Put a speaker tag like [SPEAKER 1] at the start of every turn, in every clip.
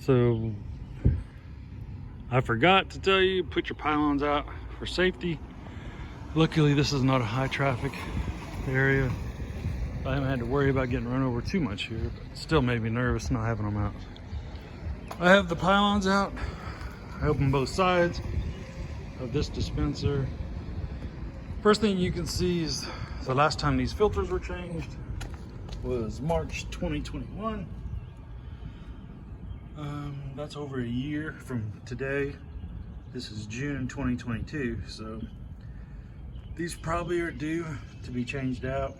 [SPEAKER 1] So I forgot to tell you, put your pylons out for safety. Luckily, this is not a high traffic area. I haven't had to worry about getting run over too much here, but it still made me nervous not having them out. I have the pylons out. I open both sides of this dispenser. First thing you can see is the last time these filters were changed was March 2021. That's over a year from today. This is June 2022, so these probably are due to be changed out.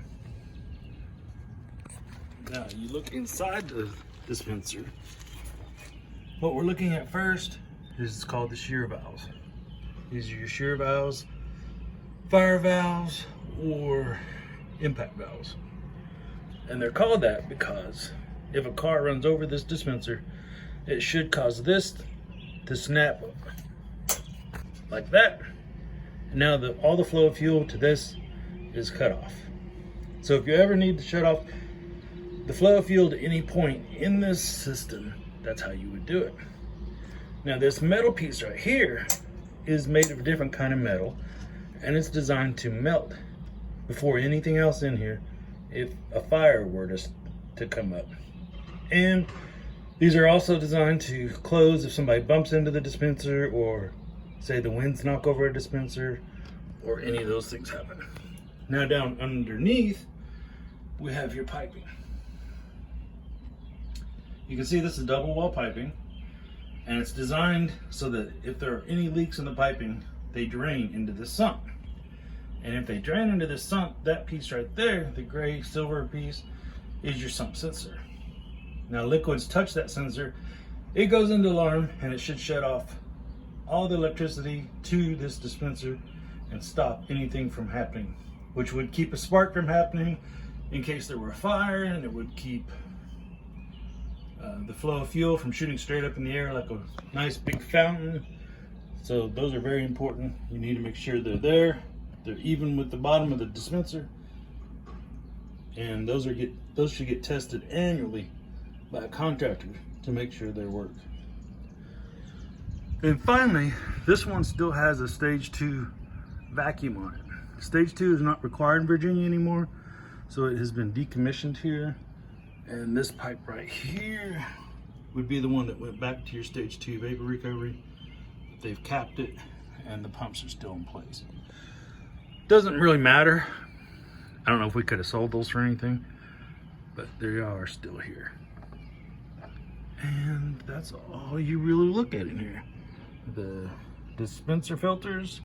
[SPEAKER 1] Now you look inside the dispenser. What we're looking at first is called the shear valves. These are your shear valves, fire valves, or impact valves. And they're called that because if a car runs over this dispenser, it should cause this to snap like that. And now all the flow of fuel to this is cut off. So if you ever need to shut off the flow of fuel to any point in this system, that's how you would do it. Now this metal piece right here is made of a different kind of metal, and it's designed to melt before anything else in here if a fire were to come up. And these are also designed to close if somebody bumps into the dispenser, or say the winds knock over a dispenser, or any of those things happen. Now down underneath, we have your piping. You can see this is double wall piping, and it's designed so that if there are any leaks in the piping, they drain into the sump. And if they drain into the sump, that piece right there, the gray silver piece, is your sump sensor. Now liquids touch that sensor, it goes into alarm, and it should shut off all the electricity to this dispenser and stop anything from happening, which would keep a spark from happening in case there were a fire, and it would keep the flow of fuel from shooting straight up in the air like a nice big fountain. So those are very important. You need to make sure they're there. They're even with the bottom of the dispenser, and those should get tested annually by a contractor to make sure they work. And finally, this one still has a stage 2 vacuum on it. Stage 2 is not required in Virginia anymore, so it has been decommissioned here. And this pipe right here would be the one that went back to your stage 2 vapor recovery. They've capped it, and the pumps are still in place. Doesn't really matter. I don't know if we could have sold those for anything, but they are still here. And that's all you really look at in here. The dispenser filters,